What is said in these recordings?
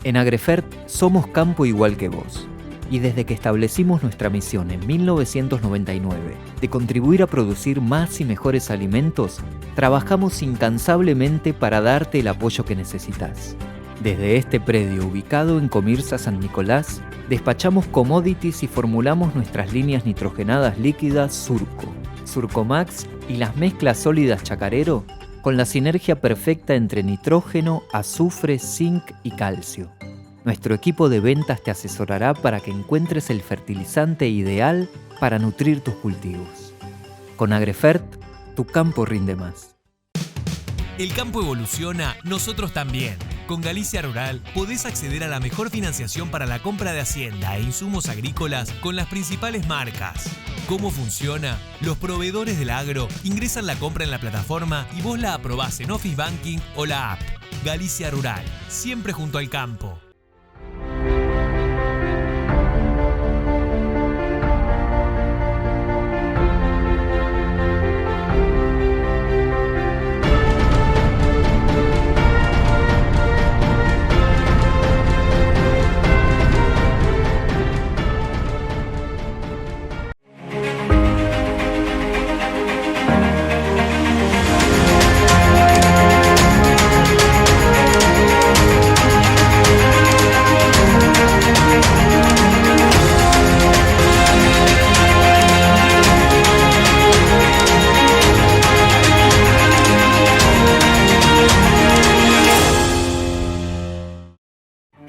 En Agrefert somos campo igual que vos. Y desde que establecimos nuestra misión en 1999 de contribuir a producir más y mejores alimentos, trabajamos incansablemente para darte el apoyo que necesitas. Desde este predio ubicado en Comirsa San Nicolás, despachamos commodities y formulamos nuestras líneas nitrogenadas líquidas Surco, Surcomax y las mezclas sólidas Chacarero con la sinergia perfecta entre nitrógeno, azufre, zinc y calcio. Nuestro equipo de ventas te asesorará para que encuentres el fertilizante ideal para nutrir tus cultivos. Con Agrefert, tu campo rinde más. El campo evoluciona, nosotros también. Con Galicia Rural podés acceder a la mejor financiación para la compra de hacienda e insumos agrícolas con las principales marcas. ¿Cómo funciona? Los proveedores del agro ingresan la compra en la plataforma y vos la aprobás en Office Banking o la app. Galicia Rural, siempre junto al campo.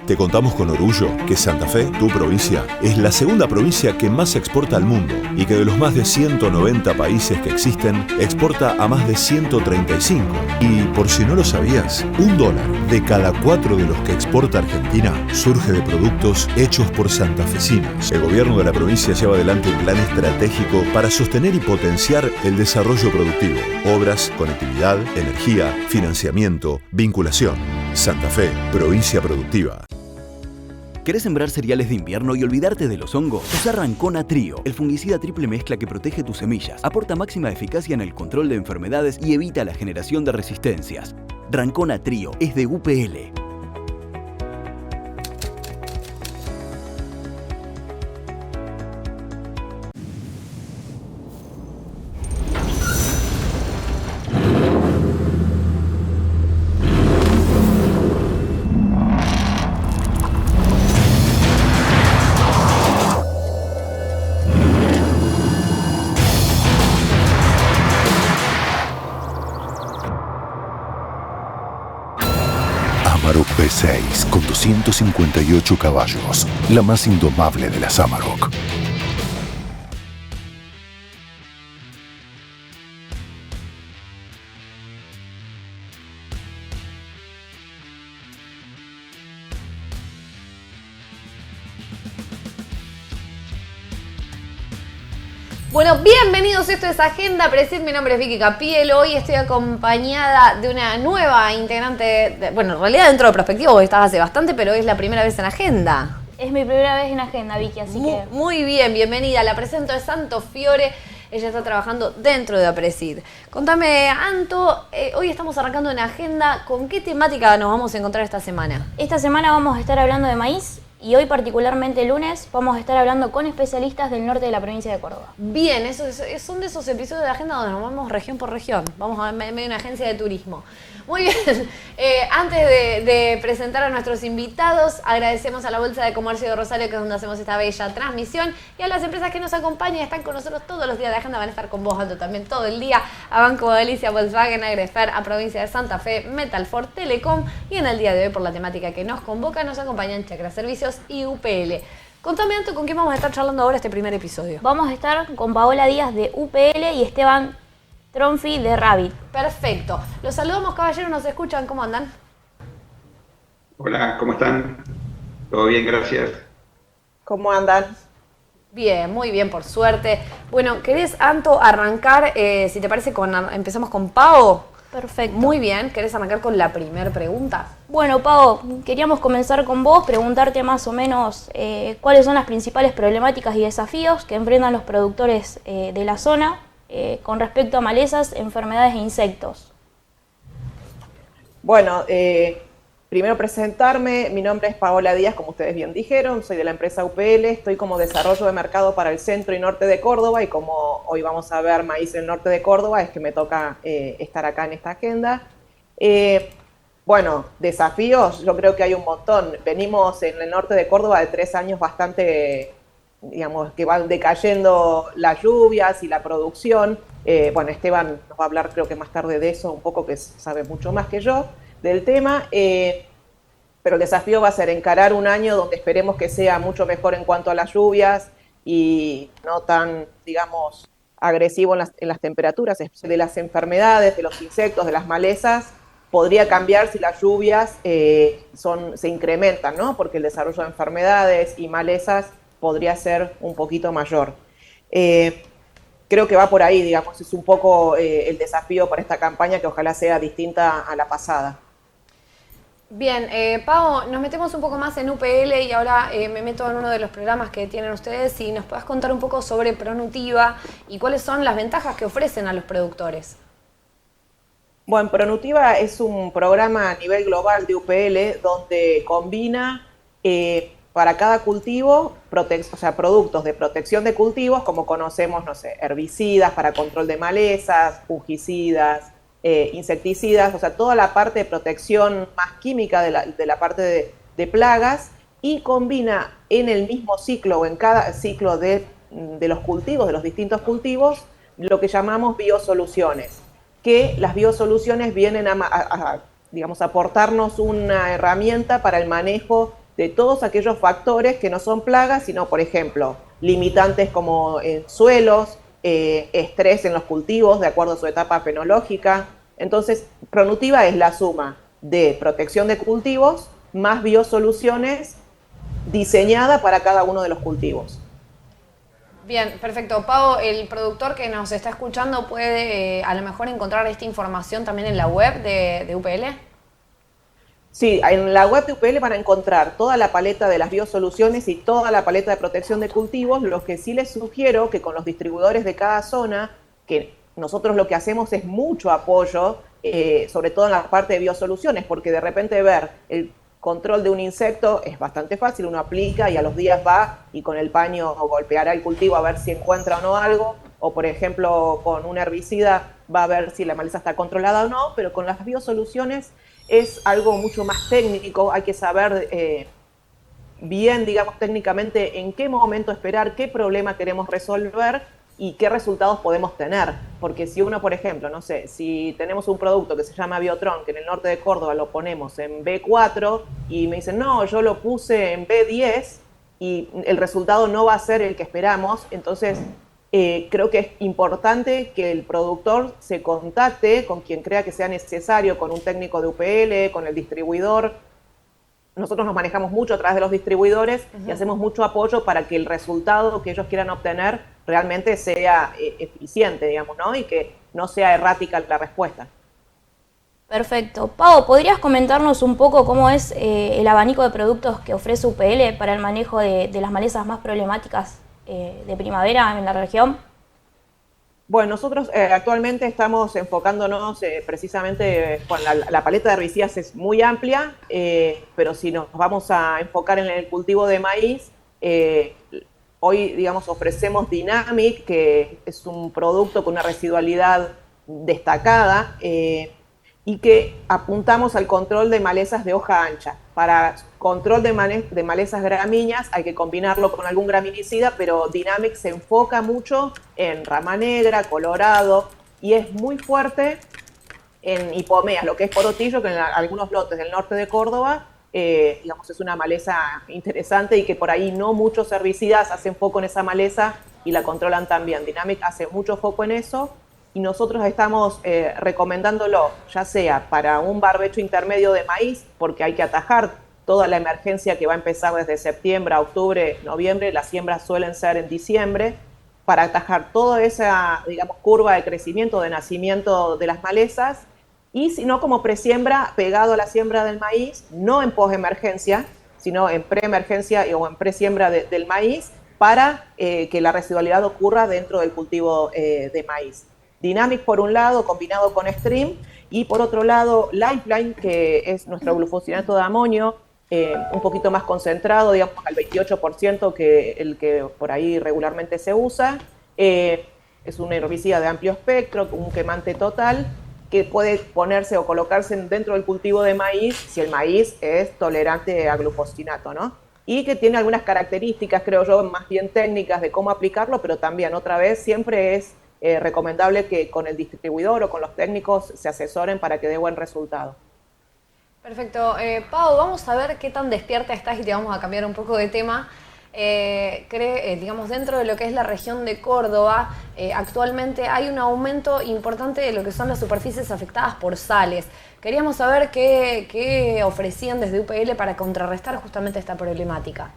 Te contamos con orgullo que Santa Fe, tu provincia, es la segunda provincia que más exporta al mundo y que de los más de 190 países que existen, exporta a más de 135. Y por si no lo sabías, $1 de cada 4 de los que exporta Argentina surge de productos hechos por santafesinos. El gobierno de la provincia lleva adelante un plan estratégico para sostener y potenciar el desarrollo productivo, obras, conectividad, energía, financiamiento, vinculación. Santa Fe, provincia productiva. ¿Querés sembrar cereales de invierno y olvidarte de los hongos? Usa Rancona Trio, el fungicida triple mezcla que protege tus semillas, aporta máxima eficacia en el control de enfermedades y evita la generación de resistencias. Rancona Trio es de UPL. Amarok V6 con 258 caballos, la más indomable de las Amarok. Bueno, bienvenidos, esto es Agenda Presid, mi nombre es Vicky Capiel, hoy estoy acompañada de una nueva integrante, bueno, en realidad dentro de Prospectivo vos estás hace bastante, pero es la primera vez en Agenda. Es mi primera vez en Agenda, Vicky, así que... Muy bien, bienvenida, la presento, es Anto Fiore, ella está trabajando dentro de Apresid. Contame, Anto, hoy estamos arrancando en Agenda, ¿con qué temática nos vamos a encontrar esta semana? Esta semana vamos a estar hablando de maíz. Y hoy, particularmente el lunes, vamos a estar hablando con especialistas del norte de la provincia de Córdoba. Bien, son de esos episodios de Agenda donde nos vamos región por región. Vamos a ver medio una agencia de turismo. Muy bien, antes de presentar a nuestros invitados, agradecemos a la Bolsa de Comercio de Rosario, que es donde hacemos esta bella transmisión, y a las empresas que nos acompañan y están con nosotros todos los días de Agenda, van a estar con vos, Aldo, también todo el día, a Banco Galicia, Volkswagen, Agrefert, a Provincia de Santa Fe, Metalfor, Telecom, y en el día de hoy, por la temática que nos convoca, nos acompañan Chacra Servicios y UPL. Contame, Anto, ¿con quién vamos a estar charlando ahora este primer episodio? Vamos a estar con Paola Díaz de UPL y Esteban Tronfi de Rabbit. Perfecto. Los saludamos, caballeros, ¿nos escuchan? ¿Cómo andan? Hola, ¿cómo están? Todo bien, gracias. ¿Cómo andan? Bien, muy bien, por suerte. Bueno, ¿querés, Anto, arrancar, si te parece, empezamos con Pau? Perfecto. Muy bien, ¿querés arrancar con la primera pregunta? Bueno, Pau, queríamos comenzar con vos, preguntarte más o menos cuáles son las principales problemáticas y desafíos que enfrentan los productores de la zona con respecto a malezas, enfermedades e insectos. Bueno, primero presentarme, mi nombre es Paola Díaz, como ustedes bien dijeron, soy de la empresa UPL, estoy como desarrollo de mercado para el centro y norte de Córdoba, y como hoy vamos a ver maíz en el norte de Córdoba, es que me toca estar acá en esta agenda. Bueno, desafíos, yo creo que hay un montón. Venimos en el norte de Córdoba de 3 años bastante, digamos, que van decayendo las lluvias y la producción. Bueno, Esteban nos va a hablar creo que más tarde de eso, un poco, que sabe mucho más que yo del tema, pero el desafío va a ser encarar un año donde esperemos que sea mucho mejor en cuanto a las lluvias y no tan, digamos, agresivo en las temperaturas, de las enfermedades, de los insectos, de las malezas. Podría cambiar si las lluvias se incrementan, ¿no? Porque el desarrollo de enfermedades y malezas podría ser un poquito mayor. Creo que va por ahí, digamos, es un poco el desafío para esta campaña, que ojalá sea distinta a la pasada. Bien, Pau, nos metemos un poco más en UPL y ahora me meto en uno de los programas que tienen ustedes, y nos puedas contar un poco sobre Pronutiva y cuáles son las ventajas que ofrecen a los productores. Bueno, Pronutiva es un programa a nivel global de UPL donde combina para cada cultivo productos de protección de cultivos, como conocemos, no sé, herbicidas para control de malezas, fungicidas, insecticidas, o sea, toda la parte de protección más química de la parte de plagas, y combina en el mismo ciclo o en cada ciclo de los cultivos, de los distintos cultivos, lo que llamamos biosoluciones, que las biosoluciones vienen digamos, aportarnos una herramienta para el manejo de todos aquellos factores que no son plagas, sino, por ejemplo, limitantes como suelos, estrés en los cultivos de acuerdo a su etapa fenológica. Entonces, Pronutiva es la suma de protección de cultivos más biosoluciones diseñada para cada uno de los cultivos. Bien, perfecto. Pau, el productor que nos está escuchando puede a lo mejor encontrar esta información también en la web de UPL. Sí, en la web de UPL van a encontrar toda la paleta de las biosoluciones y toda la paleta de protección de cultivos. Lo que sí les sugiero que con los distribuidores de cada zona, que nosotros lo que hacemos es mucho apoyo, sobre todo en la parte de biosoluciones, porque de repente ver el control de un insecto es bastante fácil, uno aplica y a los días va y con el paño golpeará el cultivo a ver si encuentra o no algo, o por ejemplo con un herbicida va a ver si la maleza está controlada o no, pero con las biosoluciones es algo mucho más técnico, hay que saber bien, digamos, técnicamente en qué momento esperar, qué problema queremos resolver y qué resultados podemos tener. Porque si uno, por ejemplo, no sé, si tenemos un producto que se llama Biotron, que en el norte de Córdoba lo ponemos en B4 y me dicen, no, yo lo puse en B10 y el resultado no va a ser el que esperamos, entonces creo que es importante que el productor se contacte con quien crea que sea necesario, con un técnico de UPL, con el distribuidor. Nosotros nos manejamos mucho a través de los distribuidores y hacemos mucho apoyo para que el resultado que ellos quieran obtener realmente sea eficiente, digamos, ¿no? Y que no sea errática la respuesta. Perfecto. Pau, ¿podrías comentarnos un poco cómo es el abanico de productos que ofrece UPL para el manejo de las malezas más problemáticas de primavera en la región? Bueno, nosotros actualmente estamos enfocándonos precisamente, bueno, la paleta de herbicidas es muy amplia, pero si nos vamos a enfocar en el cultivo de maíz, hoy, digamos, ofrecemos Dynamic, que es un producto con una residualidad destacada y que apuntamos al control de malezas de hoja ancha. Para control de malezas gramíneas hay que combinarlo con algún graminicida, pero Dynamic se enfoca mucho en rama negra, colorado, y es muy fuerte en hipomeas, lo que es porotillo, que en algunos lotes del norte de Córdoba, digamos, es una maleza interesante y que por ahí no muchos herbicidas hacen foco en esa maleza y la controlan también. Dynamic hace mucho foco en eso y nosotros estamos recomendándolo ya sea para un barbecho intermedio de maíz, porque hay que atajar toda la emergencia que va a empezar desde septiembre a octubre, noviembre, las siembras suelen ser en diciembre, para atajar toda esa, digamos, curva de crecimiento, de nacimiento de las malezas, y si no, como presiembra pegado a la siembra del maíz, no en posemergencia, sino en preemergencia o en presiembra del maíz, para que la residualidad ocurra dentro del cultivo de maíz. Dynamic por un lado, combinado con Stream, y por otro lado Lifeline, que es nuestro glufosinato de amonio, un poquito más concentrado, digamos al 28% que el que por ahí regularmente se usa. Es un herbicida de amplio espectro, un quemante total, que puede ponerse o colocarse dentro del cultivo de maíz si el maíz es tolerante a glufosinato, ¿no? Y que tiene algunas características, creo yo, más bien técnicas de cómo aplicarlo, pero también, otra vez, siempre es recomendable que con el distribuidor o con los técnicos se asesoren para que dé buen resultado. Perfecto. Pau, vamos a ver qué tan despierta estás y te vamos a cambiar un poco de tema. Digamos, dentro de lo que es la región de Córdoba, actualmente hay un aumento importante de lo que son las superficies afectadas por sales. Queríamos saber qué ofrecían desde UPL para contrarrestar justamente esta problemática.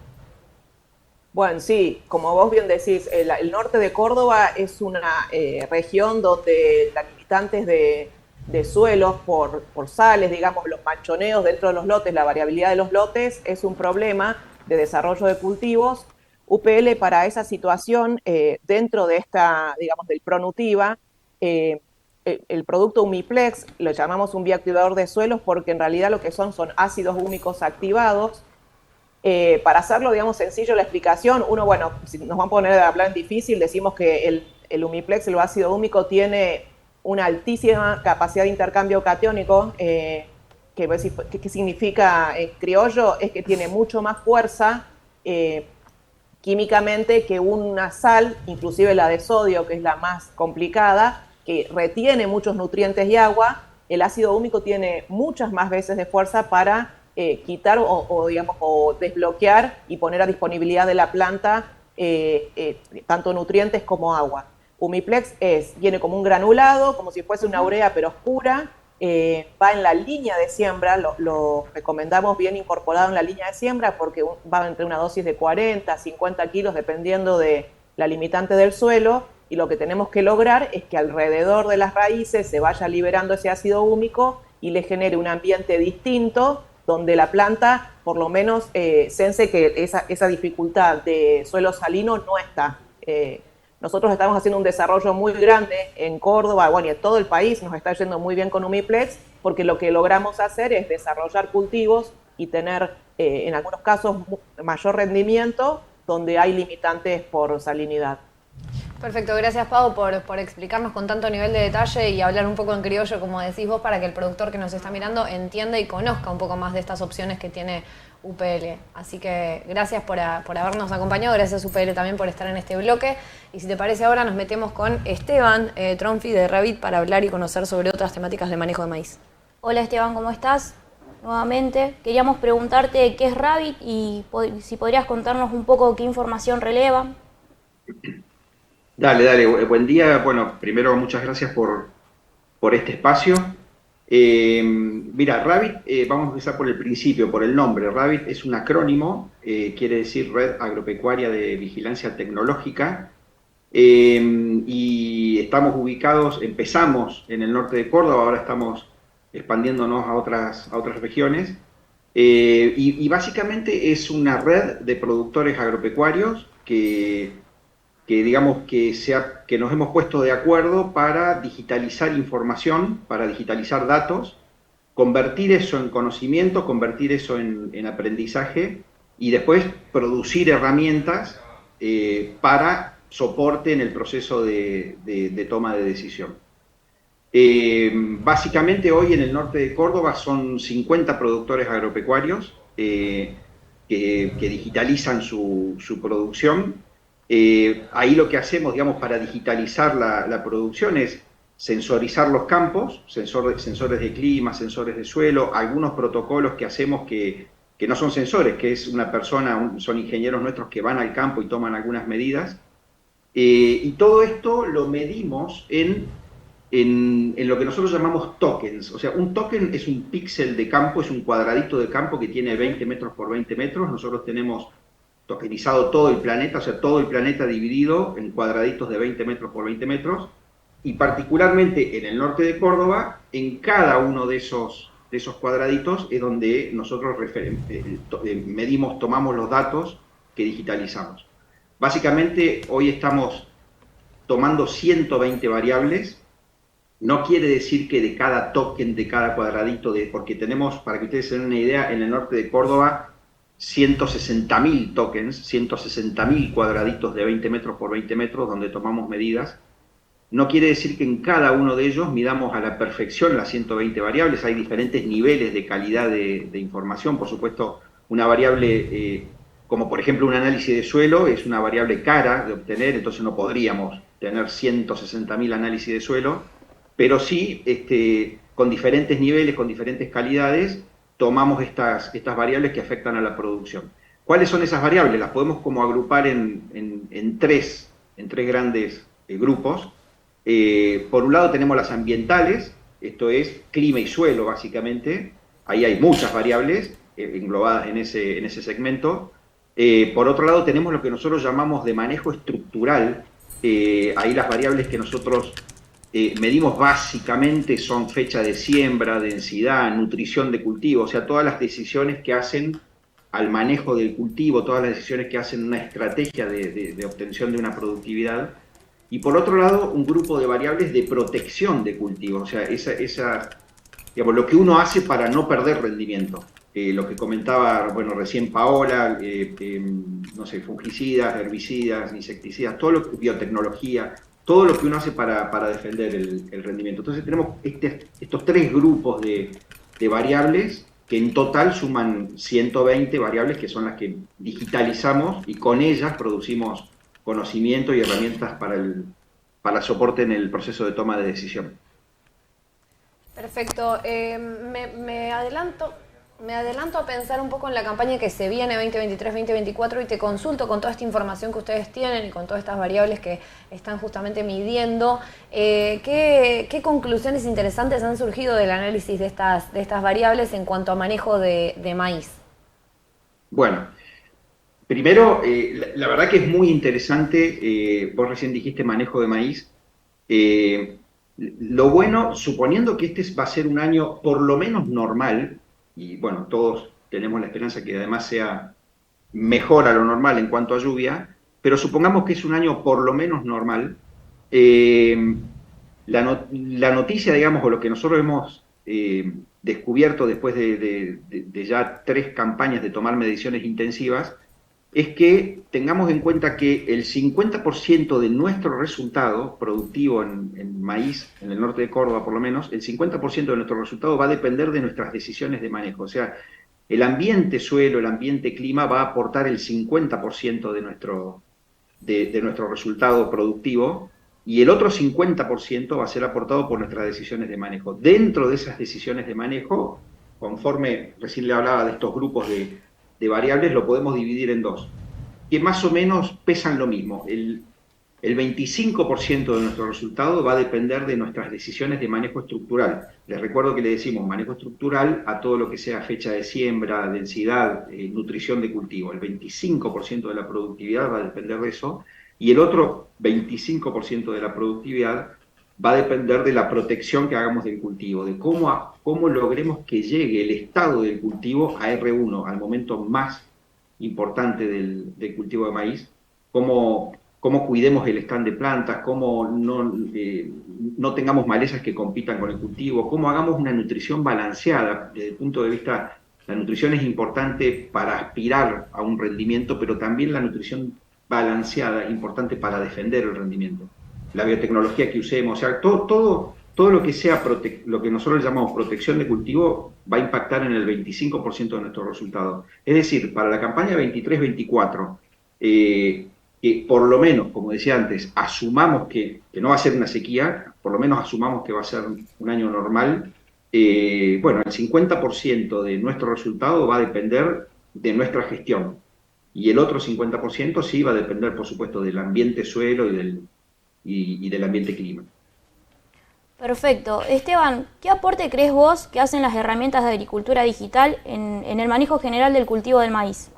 Bueno, sí, como vos bien decís, el norte de Córdoba es una región donde las limitantes de suelos por sales, digamos, los manchoneos dentro de los lotes, la variabilidad de los lotes es un problema de desarrollo de cultivos. UPL para esa situación, dentro de esta, digamos, del Pronutiva, el producto Humiplex lo llamamos un bioactivador de suelos porque en realidad lo que son ácidos húmicos activados. Para hacerlo, digamos, sencillo la explicación, uno, bueno, si nos vamos a poner a hablar en difícil, decimos que el Humiplex, el ácido húmico, tiene una altísima capacidad de intercambio catiónico, ¿qué significa en criollo? Es que tiene mucho más fuerza químicamente que una sal, inclusive la de sodio, que es la más complicada, que retiene muchos nutrientes y agua. El ácido húmico tiene muchas más veces de fuerza para quitar o desbloquear y poner a disponibilidad de la planta tanto nutrientes como agua. Humiplex viene como un granulado, como si fuese una urea pero oscura, va en la línea de siembra, lo recomendamos bien incorporado en la línea de siembra porque va entre una dosis de 40 a 50 kilos dependiendo de la limitante del suelo, y lo que tenemos que lograr es que alrededor de las raíces se vaya liberando ese ácido húmico y le genere un ambiente distinto donde la planta por lo menos sense que esa dificultad de suelo salino no está. Nosotros estamos haciendo un desarrollo muy grande en Córdoba, bueno, y en todo el país nos está yendo muy bien con Humiplex, porque lo que logramos hacer es desarrollar cultivos y tener, en algunos casos, mayor rendimiento donde hay limitantes por salinidad. Perfecto, gracias Pau por explicarnos con tanto nivel de detalle y hablar un poco en criollo, como decís vos, para que el productor que nos está mirando entienda y conozca un poco más de estas opciones que tiene UPL. Así que gracias por habernos acompañado, gracias UPL también por estar en este bloque. Y si te parece ahora nos metemos con Esteban Tronfi de Rabbit para hablar y conocer sobre otras temáticas de manejo de maíz. Hola Esteban, ¿cómo estás? Nuevamente, queríamos preguntarte qué es Rabbit y si podrías contarnos un poco qué información releva. Dale, buen día. Bueno, primero muchas gracias por este espacio. Mira, Rabbit, vamos a empezar por el principio, por el nombre. Rabbit es un acrónimo, quiere decir Red Agropecuaria de Vigilancia Tecnológica, y empezamos en el norte de Córdoba, ahora estamos expandiéndonos a otras regiones, y básicamente es una red de productores agropecuarios que digamos que nos hemos puesto de acuerdo para digitalizar información, para digitalizar datos, convertir eso en conocimiento, convertir eso en aprendizaje y después producir herramientas para soporte en el proceso de toma de decisión. Básicamente hoy en el norte de Córdoba son 50 productores agropecuarios que digitalizan su producción. Ahí lo que hacemos, digamos, para digitalizar la producción es sensorizar los campos, sensores de clima, sensores de suelo, algunos protocolos que hacemos que no son sensores, que es una persona, son ingenieros nuestros que van al campo y toman algunas medidas, y todo esto lo medimos en lo que nosotros llamamos tokens. O sea, un token es un píxel de campo, es un cuadradito de campo que tiene 20 metros por 20 metros, nosotros tenemos tokenizado todo el planeta, o sea, todo el planeta dividido en cuadraditos de 20 metros por 20 metros, y particularmente en el norte de Córdoba, en cada uno de esos cuadraditos es donde nosotros medimos, tomamos los datos que digitalizamos. Básicamente, hoy estamos tomando 120 variables no quiere decir que de cada token, de cada cuadradito, porque tenemos, para que ustedes se den una idea, en el norte de Córdoba, 160.000 tokens, 160.000 cuadraditos de 20 metros por 20 metros donde tomamos medidas. No quiere decir que en cada uno de ellos midamos a la perfección las 120 variables. Hay diferentes niveles de calidad de información. Por supuesto, una variable, como por ejemplo un análisis de suelo, es una variable cara de obtener, entonces no podríamos tener 160.000 análisis de suelo, pero sí, con diferentes niveles, con diferentes calidades, tomamos estas variables que afectan a la producción. ¿Cuáles son esas variables? Las podemos como agrupar en tres grandes grupos. Por un lado tenemos las ambientales, esto es clima y suelo básicamente, ahí hay muchas variables englobadas en ese segmento. Por otro lado tenemos lo que nosotros llamamos de manejo estructural, ahí las variables que nosotros medimos básicamente son fecha de siembra, densidad, nutrición de cultivo, o sea, todas las decisiones que hacen al manejo del cultivo, todas las decisiones que hacen una estrategia de obtención de una productividad. Y por otro lado, un grupo de variables de protección de cultivo, o sea, digamos, lo que uno hace para no perder rendimiento. Lo que comentaba, bueno, recién Paola, no sé, fungicidas, herbicidas, insecticidas, todo lo que, biotecnología, todo lo que uno hace para defender el rendimiento. Entonces tenemos estos tres grupos de variables que en total suman 120 variables que son las que digitalizamos y con ellas producimos conocimiento y herramientas para soporte en el proceso de toma de decisión. Perfecto. Me adelanto a pensar un poco en la campaña que se viene 2023-2024 y te consulto con toda esta información que ustedes tienen y con todas estas variables que están justamente midiendo. ¿Qué conclusiones interesantes han surgido del análisis de estas variables en cuanto a manejo de maíz? Bueno, primero, la verdad que es muy interesante, vos recién dijiste manejo de maíz. Lo bueno, suponiendo que este va a ser un año por lo menos normal, y bueno, todos tenemos la esperanza que además sea mejor a lo normal en cuanto a lluvia, pero supongamos que es un año por lo menos normal, la noticia, digamos, o lo que nosotros hemos descubierto después de ya 3 campañas de tomar mediciones intensivas, es que tengamos en cuenta que el 50% de nuestro resultado productivo en maíz, en el norte de Córdoba por lo menos, el 50% de nuestro resultado va a depender de nuestras decisiones de manejo. O sea, el ambiente suelo, el ambiente clima va a aportar el 50% de nuestro resultado productivo y el otro 50% va a ser aportado por nuestras decisiones de manejo. Dentro de esas decisiones de manejo, conforme recién le hablaba de estos grupos de variables, lo podemos dividir en 2, que más o menos pesan lo mismo. El 25% de nuestro resultado va a depender de nuestras decisiones de manejo estructural. Les recuerdo que le decimos manejo estructural a todo lo que sea fecha de siembra, densidad, nutrición de cultivo. El 25% de la productividad va a depender de eso, y el otro 25% de la productividad va a depender de la protección que hagamos del cultivo, de cómo logremos que llegue el estado del cultivo a R1, al momento más importante del cultivo de maíz, cómo cuidemos el stand de plantas, cómo no tengamos malezas que compitan con el cultivo, cómo hagamos una nutrición balanceada. Desde el punto de vista, la nutrición es importante para aspirar a un rendimiento, pero también la nutrición balanceada es importante para defender el rendimiento. La biotecnología que usemos, o sea, todo lo que sea lo que nosotros llamamos protección de cultivo va a impactar en el 25% de nuestros resultados. Es decir, para la campaña 23-24, que por lo menos, como decía antes, asumamos que no va a ser una sequía, por lo menos asumamos que va a ser un año normal, bueno, el 50% de nuestro resultado va a depender de nuestra gestión. Y el otro 50% sí va a depender, por supuesto, del ambiente suelo y del ambiente clima. Perfecto. Esteban, ¿qué aporte crees vos que hacen las herramientas de agricultura digital en el manejo general del cultivo del maíz?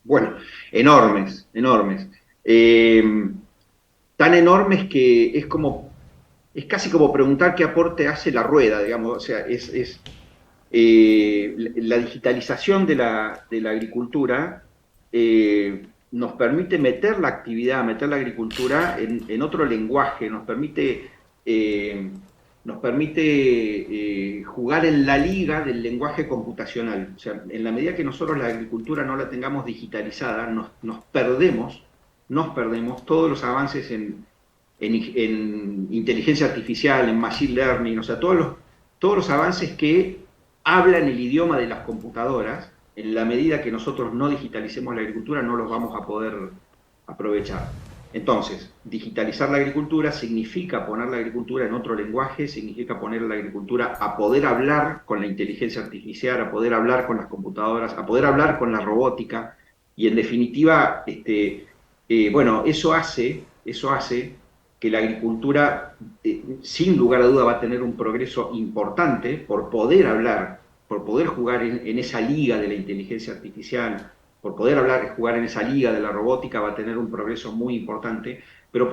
Bueno, enormes. Tan enormes que es casi como preguntar qué aporte hace la rueda, digamos. O sea, la digitalización de la agricultura nos permite meter la agricultura en otro lenguaje, nos permite nos permite jugar en la liga del lenguaje computacional. O sea, en la medida que nosotros la agricultura no la tengamos digitalizada, nos perdemos todos los avances en inteligencia artificial, en machine learning, o sea, todos los avances que hablan el idioma de las computadoras. En la medida que nosotros no digitalicemos la agricultura, no los vamos a poder aprovechar. Entonces, digitalizar la agricultura significa poner la agricultura en otro lenguaje, significa poner la agricultura a poder hablar con la inteligencia artificial, a poder hablar con las computadoras, a poder hablar con la robótica, y en definitiva, bueno, eso hace que la agricultura, sin lugar a duda, va a tener un progreso importante por poder hablar, por poder jugar en esa liga de la inteligencia artificial, por poder jugar en esa liga de la robótica, va a tener un progreso muy importante, pero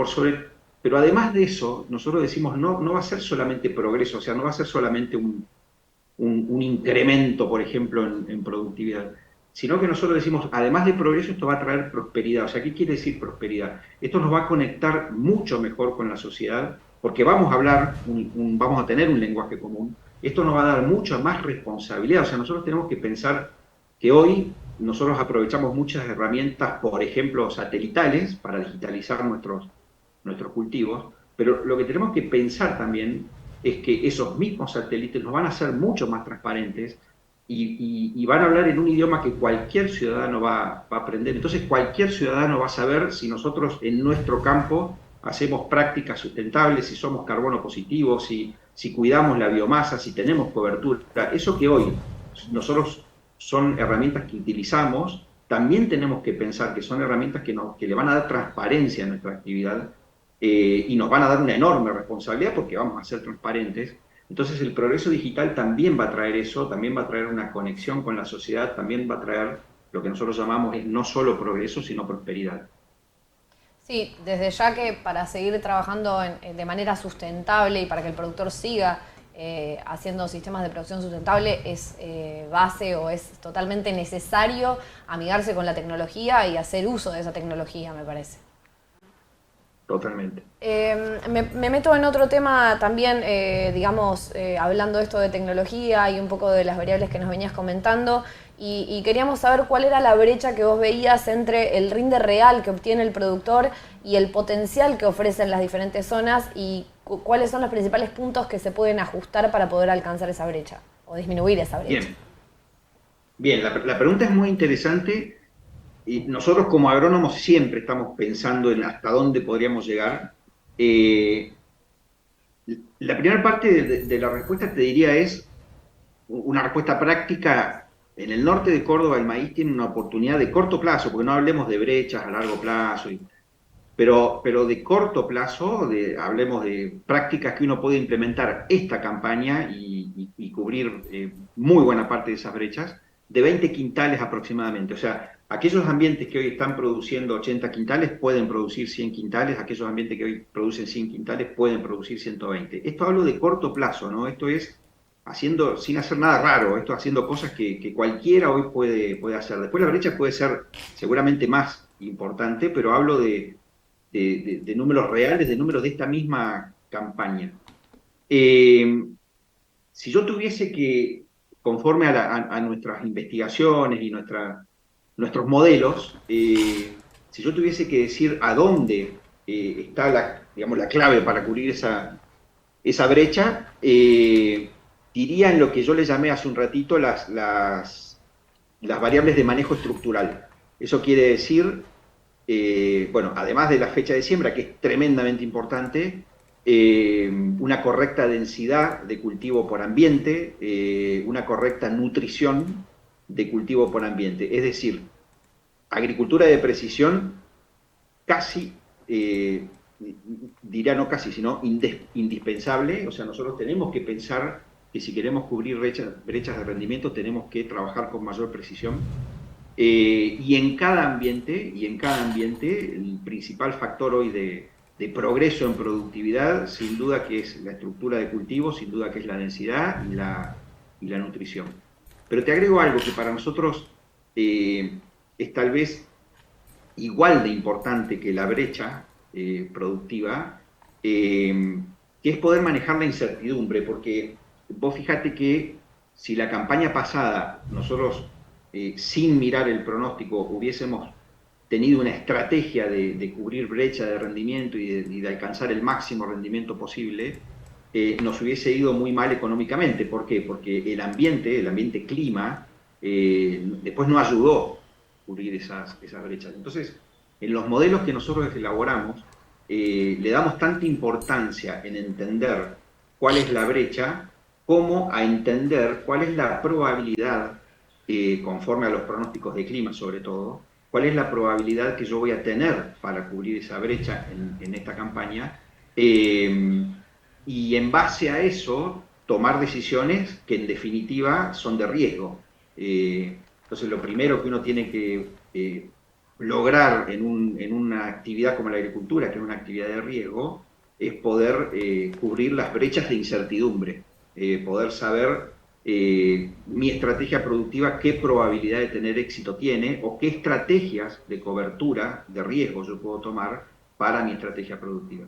además de eso, nosotros decimos, no va a ser solamente progreso, o sea, no va a ser solamente un incremento, por ejemplo, en productividad, sino que nosotros decimos, además de progreso, esto va a traer prosperidad. O sea, ¿qué quiere decir prosperidad? Esto nos va a conectar mucho mejor con la sociedad, porque vamos a hablar, vamos a tener un lenguaje común. Esto nos va a dar mucha más responsabilidad. O sea, nosotros tenemos que pensar que hoy nosotros aprovechamos muchas herramientas, por ejemplo, satelitales, para digitalizar nuestros cultivos, pero lo que tenemos que pensar también es que esos mismos satélites nos van a hacer mucho más transparentes, y van a hablar en un idioma que cualquier ciudadano va a aprender. Entonces cualquier ciudadano va a saber si nosotros en nuestro campo hacemos prácticas sustentables, si somos carbono positivos, si cuidamos la biomasa, si tenemos cobertura. Eso que hoy nosotros son herramientas que utilizamos, también tenemos que pensar que son herramientas que le van a dar transparencia a nuestra actividad, y nos van a dar una enorme responsabilidad porque vamos a ser transparentes. Entonces el progreso digital también va a traer eso, también va a traer una conexión con la sociedad, también va a traer lo que nosotros llamamos no solo progreso, sino prosperidad. Sí, desde ya que para seguir trabajando de manera sustentable y para que el productor siga haciendo sistemas de producción sustentable es base o es totalmente necesario amigarse con la tecnología y hacer uso de esa tecnología, me parece. Totalmente. Me meto en otro tema también, digamos, hablando esto de tecnología y un poco de las variables que nos venías comentando, y queríamos saber cuál era la brecha que vos veías entre el rinde real que obtiene el productor y el potencial que ofrecen las diferentes zonas, y cuáles son los principales puntos que se pueden ajustar para poder alcanzar esa brecha o disminuir esa brecha. Bien, la pregunta es muy interesante. Y nosotros como agrónomos siempre estamos pensando en hasta dónde podríamos llegar. La primera parte de la respuesta, te diría, es una respuesta práctica. En el norte de Córdoba el maíz tiene una oportunidad de corto plazo, porque no hablemos de brechas a largo plazo, pero de corto plazo, hablemos de prácticas que uno puede implementar esta campaña y cubrir muy buena parte de esas brechas, de 20 quintales aproximadamente. O sea, aquellos ambientes que hoy están produciendo 80 quintales pueden producir 100 quintales, aquellos ambientes que hoy producen 100 quintales pueden producir 120. Esto hablo de corto plazo, ¿no? Esto es haciendo, sin hacer nada raro, esto haciendo cosas que cualquiera hoy puede hacer. Después la brecha puede ser seguramente más importante, pero hablo de números reales, de números de esta misma campaña. Si yo tuviese que, conforme a nuestras investigaciones y nuestros modelos, si yo tuviese que decir a dónde está la clave para cubrir esa brecha, diría en lo que yo le llamé hace un ratito las variables de manejo estructural. Eso quiere decir, bueno, además de la fecha de siembra, que es tremendamente importante, una correcta densidad de cultivo por ambiente, una correcta nutrición de cultivo por ambiente. Es decir, agricultura de precisión casi, diría no casi, sino indispensable. O sea, nosotros tenemos que pensar que si queremos cubrir brechas de rendimiento tenemos que trabajar con mayor precisión. Y en cada ambiente, el principal factor hoy de progreso en productividad, sin duda que es la estructura de cultivo, sin duda que es la densidad y la nutrición. Pero te agrego algo que para nosotros es tal vez igual de importante que la brecha productiva, que es poder manejar la incertidumbre, porque vos fíjate que si la campaña pasada nosotros, sin mirar el pronóstico, hubiésemos tenido una estrategia de cubrir brecha de rendimiento y de alcanzar el máximo rendimiento posible, nos hubiese ido muy mal económicamente. ¿Por qué? Porque el ambiente clima, después no ayudó a cubrir esas brechas. Entonces, en los modelos que nosotros elaboramos, le damos tanta importancia en entender cuál es la brecha, como a entender cuál es la probabilidad, conforme a los pronósticos de clima sobre todo, cuál es la probabilidad que yo voy a tener para cubrir esa brecha en esta campaña, y en base a eso tomar decisiones que en definitiva son de riesgo. Entonces lo primero que uno tiene que lograr en una actividad como la agricultura, que es una actividad de riesgo, es poder cubrir las brechas de incertidumbre, poder saber mi estrategia productiva qué probabilidad de tener éxito tiene, o qué estrategias de cobertura de riesgo yo puedo tomar para mi estrategia productiva.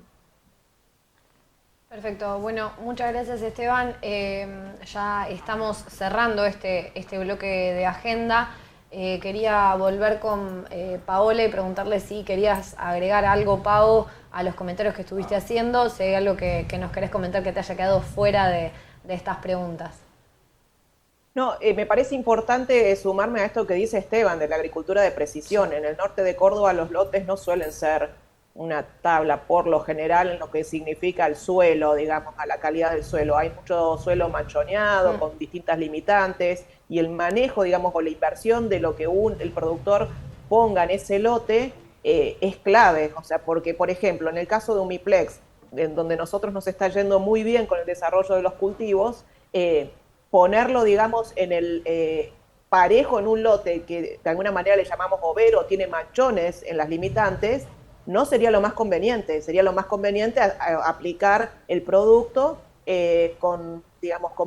Perfecto, bueno, muchas gracias Esteban. Ya estamos cerrando este bloque de agenda. Quería volver con Paola y preguntarle si querías agregar algo, Pau, a los comentarios que estuviste haciendo, si hay algo que nos querés comentar que te haya quedado fuera de estas preguntas. No, me parece importante sumarme a esto que dice Esteban de la agricultura de precisión. En el norte de Córdoba los lotes no suelen ser una tabla por lo general en lo que significa el suelo, digamos, a la calidad del suelo. Hay mucho suelo manchoneado con distintas limitantes, y el manejo, digamos, o la inversión de lo que el productor ponga en ese lote es clave. O sea, porque, por ejemplo, en el caso de Umiplex, en donde nosotros nos está yendo muy bien con el desarrollo de los cultivos, ponerlo, digamos, en el parejo en un lote que de alguna manera le llamamos overo, tiene manchones en las limitantes, no sería lo más conveniente. Sería lo más conveniente aplicar el producto con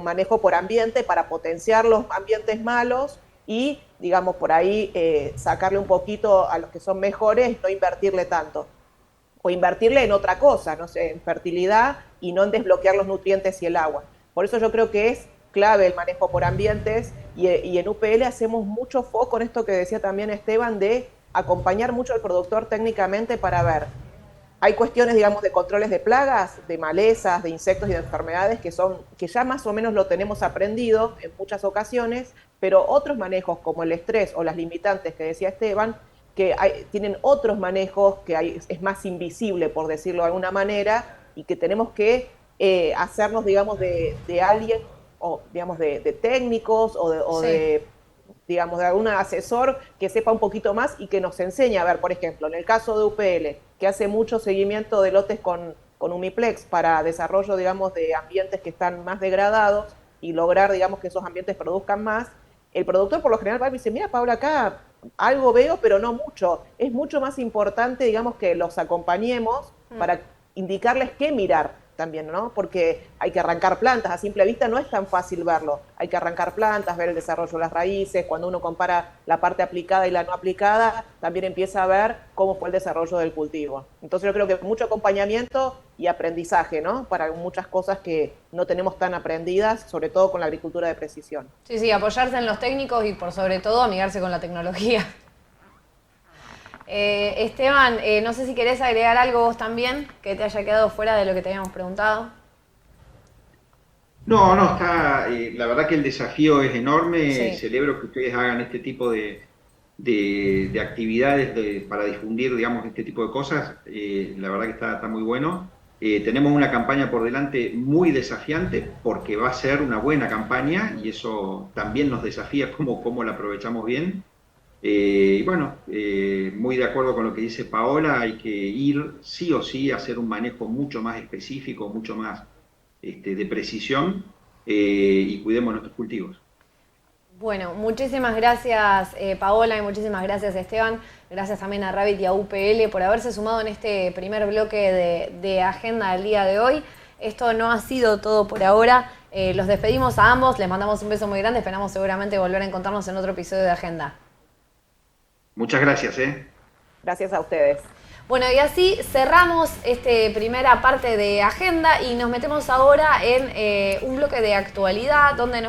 manejo por ambiente para potenciar los ambientes malos y, digamos, por ahí sacarle un poquito a los que son mejores, no invertirle tanto. O invertirle en otra cosa, no sé, en fertilidad, y no en desbloquear los nutrientes y el agua. Por eso yo creo que es clave el manejo por ambientes, y en UPL hacemos mucho foco en esto que decía también Esteban, de acompañar mucho al productor técnicamente para ver. Hay cuestiones, digamos, de controles de plagas, de malezas, de insectos y de enfermedades que ya más o menos lo tenemos aprendido en muchas ocasiones, pero otros manejos como el estrés o las limitantes que decía Esteban, que tienen otros manejos que es más invisible, por decirlo de alguna manera, y que tenemos que hacernos, digamos, de alguien, o digamos de técnicos o sí, de digamos, de algún asesor que sepa un poquito más y que nos enseñe a ver, por ejemplo, en el caso de UPL, que hace mucho seguimiento de lotes con Umiplex para desarrollo, digamos, de ambientes que están más degradados y lograr, digamos, que esos ambientes produzcan más. El productor por lo general va y dice, mira, Paula, acá algo veo, pero no mucho. Es mucho más importante, digamos, que los acompañemos para indicarles qué mirar también, ¿no? Porque hay que arrancar plantas, a simple vista no es tan fácil verlo. Hay que arrancar plantas, ver el desarrollo de las raíces. Cuando uno compara la parte aplicada y la no aplicada, también empieza a ver cómo fue el desarrollo del cultivo. Entonces yo creo que mucho acompañamiento y aprendizaje, ¿no? Para muchas cosas que no tenemos tan aprendidas, sobre todo con la agricultura de precisión. Sí, apoyarse en los técnicos y por sobre todo amigarse con la tecnología. Esteban, no sé si querés agregar algo vos también que te haya quedado fuera de lo que te habíamos preguntado. No, está, la verdad que el desafío es enorme. Sí. Celebro que ustedes hagan este tipo de actividades para difundir, digamos, este tipo de cosas. La verdad que está muy bueno. Tenemos una campaña por delante muy desafiante, porque va a ser una buena campaña, y eso también nos desafía cómo la aprovechamos bien. Y bueno, muy de acuerdo con lo que dice Paola, hay que ir sí o sí a hacer un manejo mucho más específico, mucho más de precisión, y cuidemos nuestros cultivos. Bueno, muchísimas gracias Paola y muchísimas gracias Esteban. Gracias también a Rabbit y a UPL por haberse sumado en este primer bloque de agenda del día de hoy. Esto no ha sido todo por ahora. Los despedimos a ambos, les mandamos un beso muy grande. Esperamos seguramente volver a encontrarnos en otro episodio de Agenda. Muchas gracias. Gracias a ustedes. Bueno, y así cerramos esta primera parte de agenda y nos metemos ahora en un bloque de actualidad donde en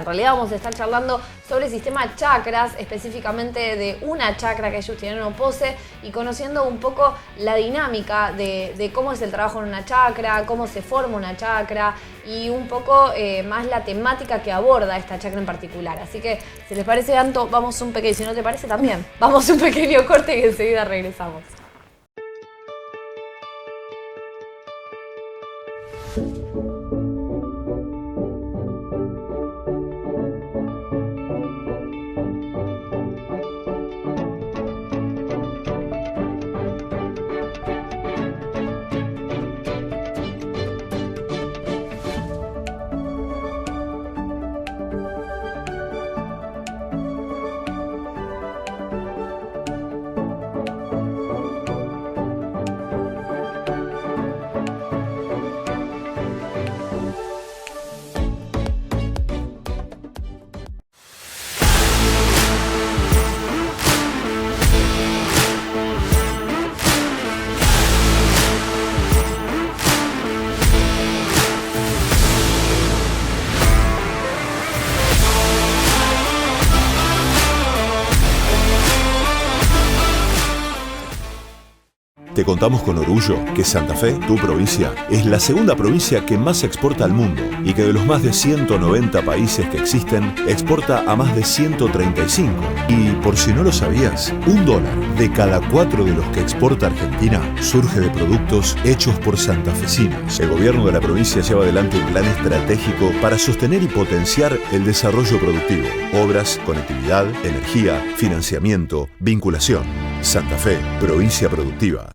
realidad vamos a estar charlando sobre el sistema chakras, específicamente de una chakra que es Justiniano Pose, y conociendo un poco la dinámica de cómo es el trabajo en una chakra, cómo se forma una chakra y un poco más la temática que aborda esta chakra en particular. Así que, si les parece, Anto, vamos un pequeño, si no te parece también, vamos un pequeño corte y enseguida regresamos. Te contamos con orgullo que Santa Fe, tu provincia, es la segunda provincia que más exporta al mundo y que de los más de 190 países que existen, exporta a más de 135. Y por si no lo sabías, $1 de cada 4 de los que exporta Argentina surge de productos hechos por santafesinos. El gobierno de la provincia lleva adelante un plan estratégico para sostener y potenciar el desarrollo productivo, obras, conectividad, energía, financiamiento, vinculación. Santa Fe, provincia productiva.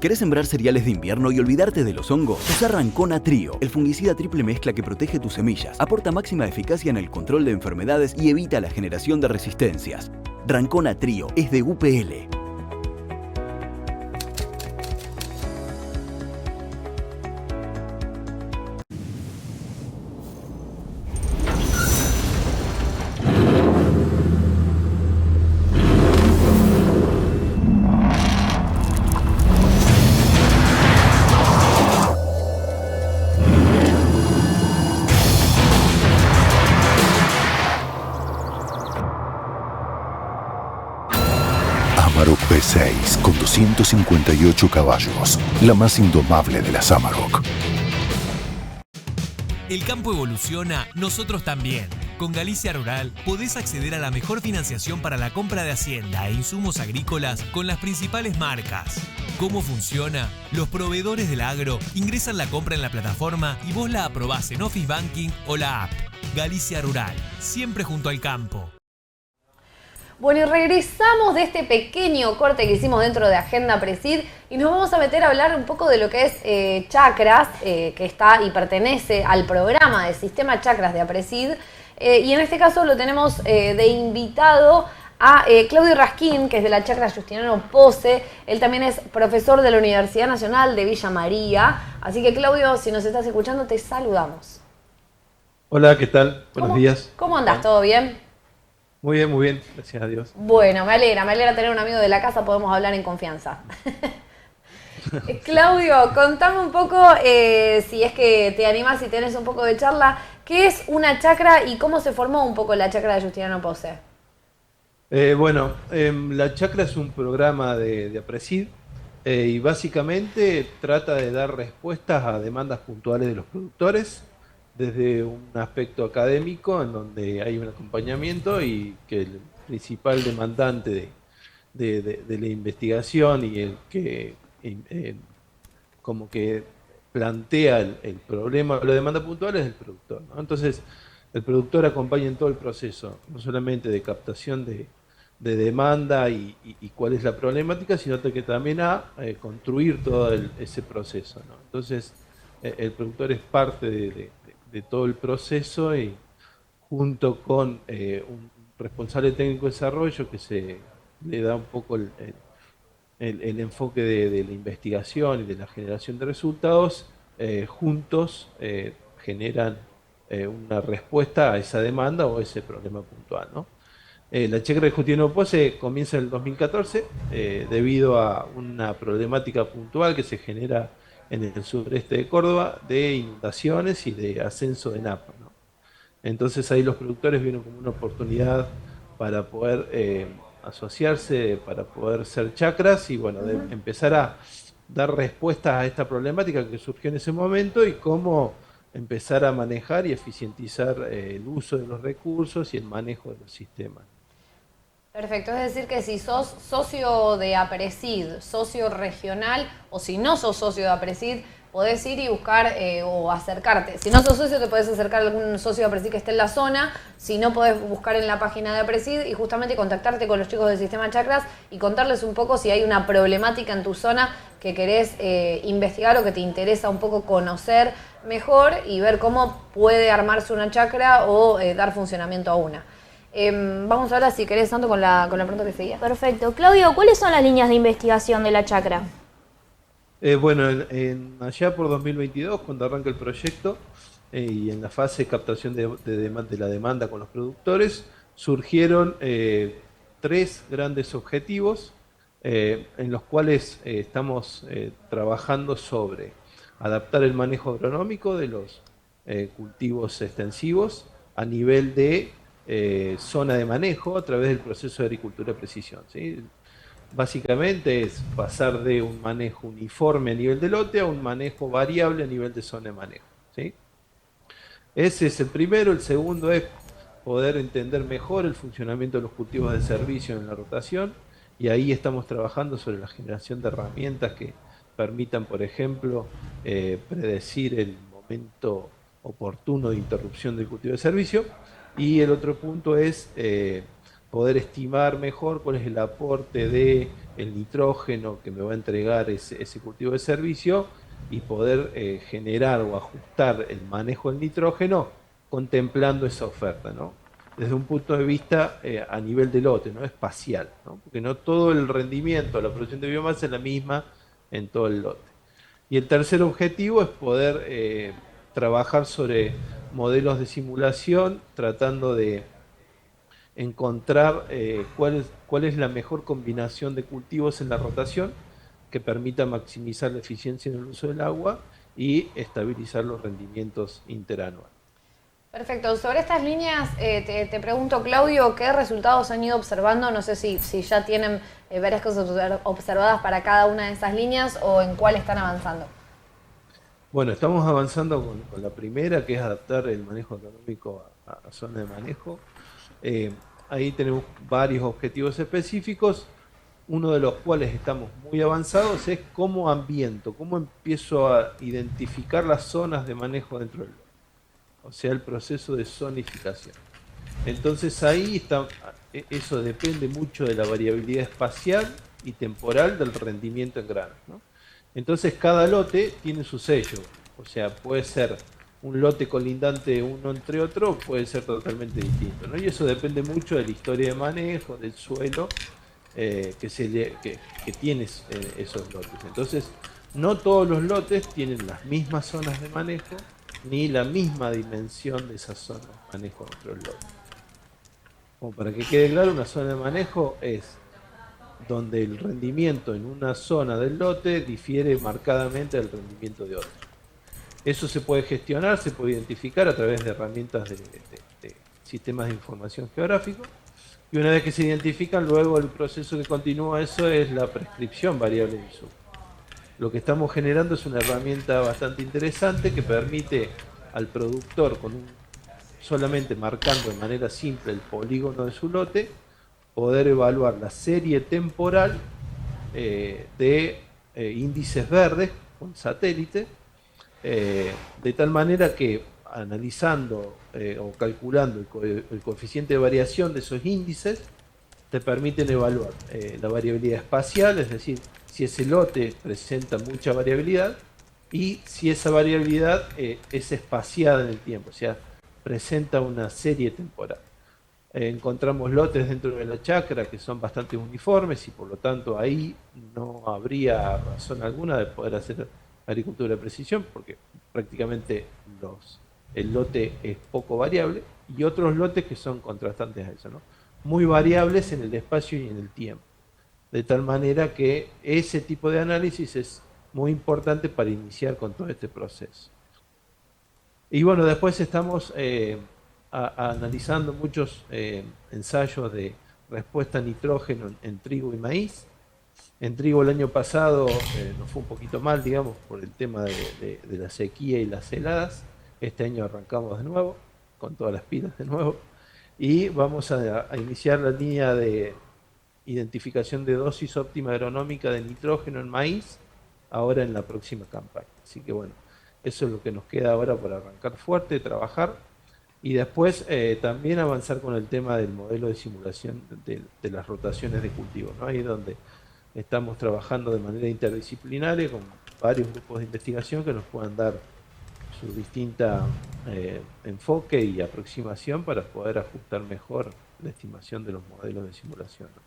¿Querés sembrar cereales de invierno y olvidarte de los hongos? Usa Rancona Trio, el fungicida triple mezcla que protege tus semillas, aporta máxima eficacia en el control de enfermedades y evita la generación de resistencias. Rancona Trio es de UPL. Amarok V6 con 258 caballos, la más indomable de las Amarok. El campo evoluciona, nosotros también. Con Galicia Rural podés acceder a la mejor financiación para la compra de hacienda e insumos agrícolas con las principales marcas. ¿Cómo funciona? Los proveedores del agro ingresan la compra en la plataforma y vos la aprobás en Office Banking o la app. Galicia Rural, siempre junto al campo. Bueno, y regresamos de este pequeño corte que hicimos dentro de Agenda Presid y nos vamos a meter a hablar un poco de lo que es Chakras, que está y pertenece al programa de Sistema Chakras de Apresid. Y en este caso lo tenemos de invitado a Claudio Raskin, que es de la Chacra Justiniano Pose. Él también es profesor de la Universidad Nacional de Villa María. Así que, Claudio, si nos estás escuchando, te saludamos. Hola, ¿qué tal? Buenos días. ¿Cómo andás? ¿Todo bien? Muy bien, gracias a Dios. Bueno, me alegra tener un amigo de la casa, podemos hablar en confianza. Claudio, contame un poco, si es que te animás y tenés un poco de charla, ¿qué es una chacra y cómo se formó un poco la chacra de Justiniano Pose? La chacra es un programa de Apresid y básicamente trata de dar respuestas a demandas puntuales de los productores desde un aspecto académico en donde hay un acompañamiento y que el principal demandante de la investigación y el que como que plantea el problema o la demanda puntual es el productor, ¿no? Entonces el productor acompaña en todo el proceso, no solamente de captación de demanda y cuál es la problemática, sino que también a construir todo ese proceso, ¿no? Entonces el productor es parte de todo el proceso y junto con un responsable técnico de desarrollo que se le da un poco el enfoque de la investigación y de la generación de resultados, juntos generan una respuesta a esa demanda o a ese problema puntual, ¿no? La chacra de Justicia Pose comienza en el 2014 debido a una problemática puntual que se genera en el sureste de Córdoba de inundaciones y de ascenso de napa, ¿no? Entonces ahí los productores vieron como una oportunidad para poder asociarse, para poder ser chacras y bueno, de empezar a dar respuestas a esta problemática que surgió en ese momento y cómo empezar a manejar y eficientizar el uso de los recursos y el manejo de los sistemas. Perfecto, es decir que si sos socio de APRESID, socio regional, o si no sos socio de APRESID, podés ir y buscar o acercarte. Si no sos socio, te podés acercar a algún socio de APRESID que esté en la zona. Si no, podés buscar en la página de APRESID y justamente contactarte con los chicos del Sistema Chacras y contarles un poco si hay una problemática en tu zona que querés investigar o que te interesa un poco conocer mejor y ver cómo puede armarse una chacra o dar funcionamiento a una. Vamos ahora, si querés, Santo, con la pregunta que seguía. Perfecto. Claudio, ¿cuáles son las líneas de investigación de la chacra? Bueno, allá por 2022, cuando arranca el proyecto y en la fase de captación de la demanda con los productores, surgieron 3 grandes objetivos en los cuales estamos trabajando sobre adaptar el manejo agronómico de los cultivos extensivos a nivel de zona de manejo a través del proceso de agricultura de precisión, ¿sí? Básicamente es pasar de un manejo uniforme a nivel de lote a un manejo variable a nivel de zona de manejo, ¿sí? Ese es el primero. El segundo es poder entender mejor el funcionamiento de los cultivos de servicio en la rotación y ahí estamos trabajando sobre la generación de herramientas que permitan, por ejemplo, predecir el momento oportuno de interrupción del cultivo de servicio. Y el otro punto es poder estimar mejor cuál es el aporte de el nitrógeno que me va a entregar ese cultivo de servicio y poder generar o ajustar el manejo del nitrógeno contemplando esa oferta, ¿no? Desde un punto de vista a nivel de lote, ¿no? Espacial, ¿no? Porque no todo el rendimiento, la producción de biomasa es la misma en todo el lote. Y el tercer objetivo es poder trabajar sobre modelos de simulación, tratando de encontrar cuál es la mejor combinación de cultivos en la rotación que permita maximizar la eficiencia en el uso del agua y estabilizar los rendimientos interanuales. Perfecto. Sobre estas líneas, te pregunto, Claudio, ¿qué resultados han ido observando? No sé si ya tienen varias cosas observadas para cada una de esas líneas o en cuál están avanzando. Bueno, estamos avanzando con la primera, que es adaptar el manejo económico a zona de manejo. Ahí tenemos varios objetivos específicos, uno de los cuales estamos muy avanzados es cómo ambiento, cómo empiezo a identificar las zonas de manejo dentro del lote, o sea, el proceso de zonificación. Entonces ahí está, eso depende mucho de la variabilidad espacial y temporal del rendimiento en grano, ¿no? Entonces cada lote tiene su sello, o sea, puede ser un lote colindante uno entre otro, puede ser totalmente distinto, ¿no? Y eso depende mucho de la historia de manejo, del suelo que tiene esos lotes. Entonces, no todos los lotes tienen las mismas zonas de manejo, ni la misma dimensión de esas zonas de manejo dentro del lote. Como para que quede claro, una zona de manejo es donde el rendimiento en una zona del lote difiere marcadamente del rendimiento de otra. Eso se puede gestionar, se puede identificar a través de herramientas de sistemas de información geográfico, y una vez que se identifican, luego el proceso que continúa eso es la prescripción variable de uso. Lo que estamos generando es una herramienta bastante interesante que permite al productor, solamente marcando de manera simple el polígono de su lote, poder evaluar la serie temporal de índices verdes con satélite, de tal manera que analizando o calculando el coeficiente de variación de esos índices, te permiten evaluar la variabilidad espacial, es decir, si ese lote presenta mucha variabilidad y si esa variabilidad es espaciada en el tiempo, o sea, presenta una serie temporal. Encontramos lotes dentro de la chacra que son bastante uniformes y por lo tanto ahí no habría razón alguna de poder hacer agricultura de precisión porque prácticamente el lote es poco variable, y otros lotes que son contrastantes a eso, ¿no? Muy variables en el espacio y en el tiempo. De tal manera que ese tipo de análisis es muy importante para iniciar con todo este proceso. Y bueno, después estamos analizando muchos ensayos de respuesta a nitrógeno en trigo y maíz. En trigo el año pasado nos fue un poquito mal, digamos, por el tema de la sequía y las heladas. Este año arrancamos de nuevo, con todas las pilas de nuevo, y vamos a iniciar la línea de identificación de dosis óptima agronómica de nitrógeno en maíz, ahora en la próxima campaña. Así que bueno, eso es lo que nos queda ahora para arrancar fuerte, trabajar, y después también avanzar con el tema del modelo de simulación de las rotaciones de cultivo, ¿no? Ahí es donde estamos trabajando de manera interdisciplinaria con varios grupos de investigación que nos puedan dar su distinta enfoque y aproximación para poder ajustar mejor la estimación de los modelos de simulación, ¿no?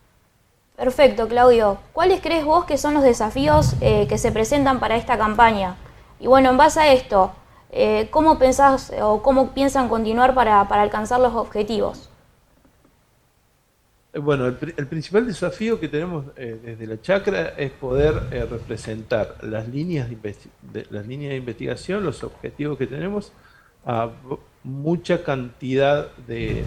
Perfecto, Claudio. ¿Cuáles crees vos que son los desafíos que se presentan para esta campaña? Y bueno, en base a esto, ¿cómo pensás o cómo piensan continuar para alcanzar los objetivos? Bueno, el principal desafío que tenemos desde la chacra es poder representar las líneas de investigación, los objetivos que tenemos, a mucha cantidad de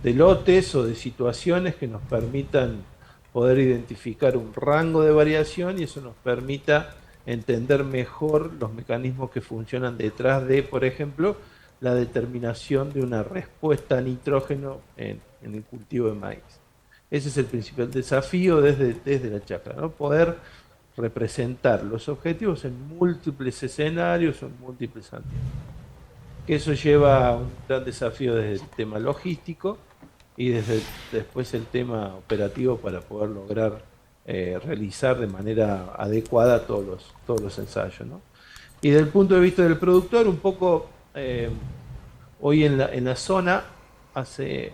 lotes o de situaciones que nos permitan poder identificar un rango de variación y eso nos permita entender mejor los mecanismos que funcionan detrás de, por ejemplo, la determinación de una respuesta a nitrógeno en el cultivo de maíz. Ese es el principal desafío desde la chacra, ¿no? Poder representar los objetivos en múltiples escenarios o en múltiples ambientes. Que eso lleva a un gran desafío desde el tema logístico y después el tema operativo para poder lograr realizar de manera adecuada todos los ensayos, ¿no? Y desde el punto de vista del productor, un poco hoy en la zona, hace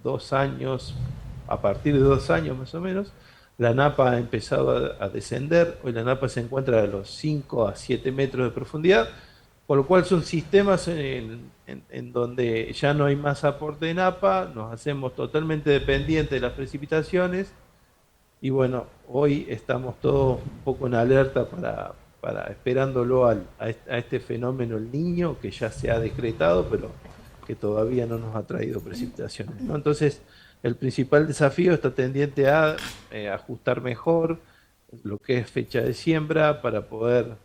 2 años, a partir de 2 años más o menos, la napa ha empezado a descender. Hoy la napa se encuentra a los 5 a 7 metros de profundidad, por lo cual son sistemas en donde ya no hay más aporte de napa, nos hacemos totalmente dependientes de las precipitaciones y bueno, hoy estamos todos un poco en alerta para esperándolo a este fenómeno El Niño que ya se ha decretado, pero que todavía no nos ha traído precipitaciones, ¿no? Entonces, el principal desafío está tendiente a ajustar mejor lo que es fecha de siembra para poder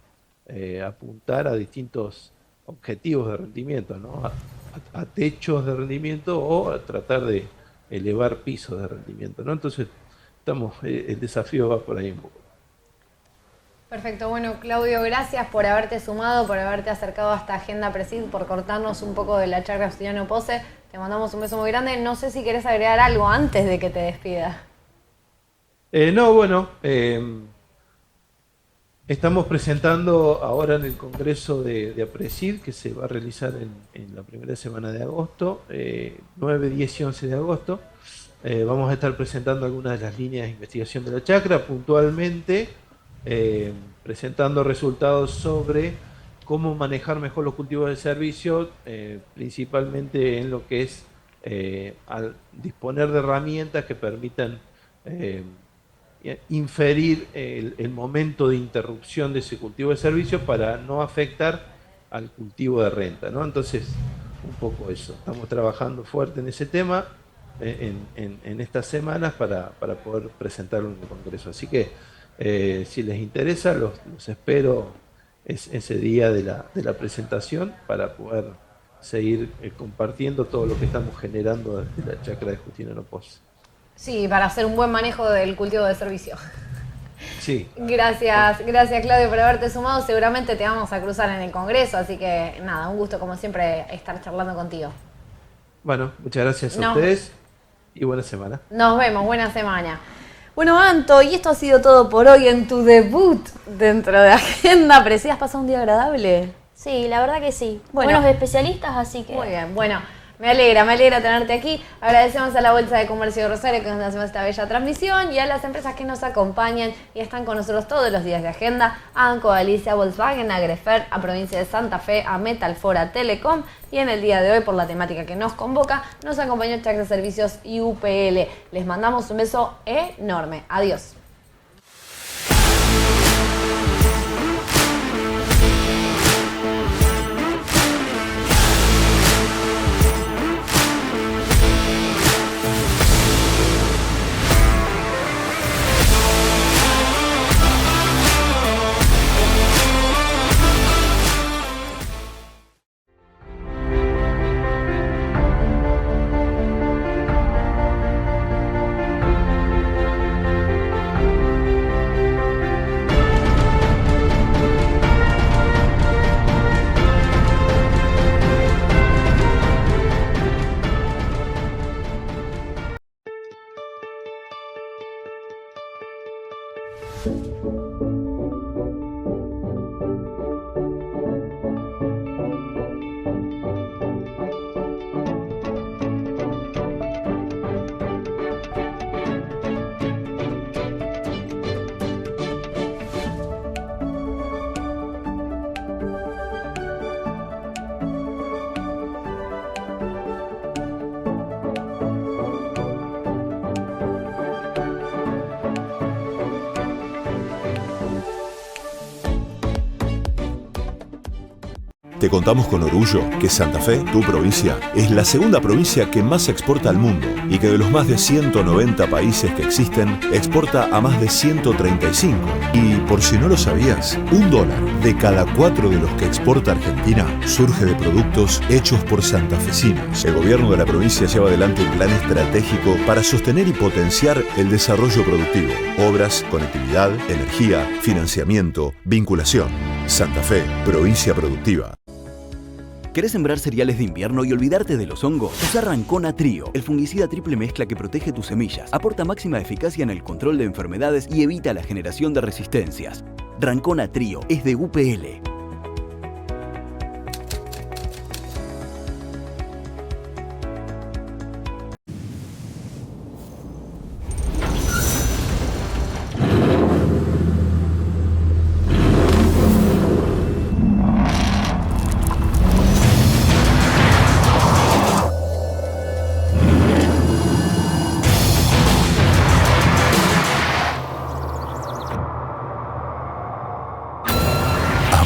apuntar a distintos objetivos de rendimiento, ¿no? A techos de rendimiento o a tratar de elevar pisos de rendimiento, ¿no? Entonces, el desafío va por ahí un poco. Perfecto, bueno, Claudio, gracias por haberte sumado, por haberte acercado a esta agenda Presid, por cortarnos un poco de la chacra Asturiano Pose. Te mandamos un beso muy grande. No sé si querés agregar algo antes de que te despida. No, bueno, estamos presentando ahora en el Congreso de APRESID, que se va a realizar en la primera semana de agosto, 9, 10 y 11 de agosto. Vamos a estar presentando algunas de las líneas de investigación de la chacra, puntualmente presentando resultados sobre cómo manejar mejor los cultivos de servicio, principalmente en lo que es al disponer de herramientas que permitan inferir el momento de interrupción de ese cultivo de servicio para no afectar al cultivo de renta, ¿no? Entonces, un poco eso. Estamos trabajando fuerte en ese tema en estas semanas para poder presentarlo en el Congreso. Así que, si les interesa, los espero ese día de la presentación para poder seguir compartiendo todo lo que estamos generando desde la chacra de Justiniano Pose. Sí, para hacer un buen manejo del cultivo de servicio. Sí. Gracias Claudio por haberte sumado. Seguramente te vamos a cruzar en el Congreso, así que nada, un gusto como siempre estar charlando contigo. Bueno, muchas gracias a ustedes y buena semana. Nos vemos, buena semana. Bueno, Anto, y esto ha sido todo por hoy en tu debut dentro de Agenda Presid. ¿Has pasado un día agradable? Sí, la verdad que sí. Bueno. Buenos especialistas, así que... Muy bien, bueno, me alegra tenerte aquí. Agradecemos a la Bolsa de Comercio de Rosario que nos hace esta bella transmisión y a las empresas que nos acompañan y están con nosotros todos los días de agenda: a Anco Galicia, Volkswagen, a Grefer, a Provincia de Santa Fe, a Metalfor, a Telecom. Y en el día de hoy, por la temática que nos convoca, nos acompañó Chac de Servicios y UPL. Les mandamos un beso enorme. Adiós. Te contamos con orgullo que Santa Fe, tu provincia, es la segunda provincia que más exporta al mundo y que de los más de 190 países que existen, exporta a más de 135. Y por si no lo sabías, $1 de cada 4 de los que exporta Argentina surge de productos hechos por santafesinos. El gobierno de la provincia lleva adelante un plan estratégico para sostener y potenciar el desarrollo productivo, obras, conectividad, energía, financiamiento, vinculación. Santa Fe, provincia productiva. ¿Querés sembrar cereales de invierno y olvidarte de los hongos? Usa Rancona Trio, el fungicida triple mezcla que protege tus semillas, aporta máxima eficacia en el control de enfermedades y evita la generación de resistencias. Rancona Trio es de UPL.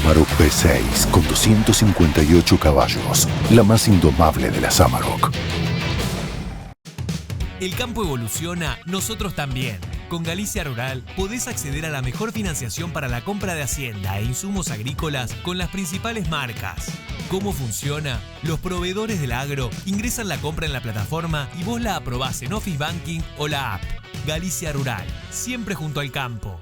Amarok V6 con 258 caballos, la más indomable de las Amarok. El campo evoluciona, nosotros también. Con Galicia Rural podés acceder a la mejor financiación para la compra de hacienda e insumos agrícolas con las principales marcas. ¿Cómo funciona? Los proveedores del agro ingresan la compra en la plataforma y vos la aprobás en Office Banking o la app. Galicia Rural, siempre junto al campo.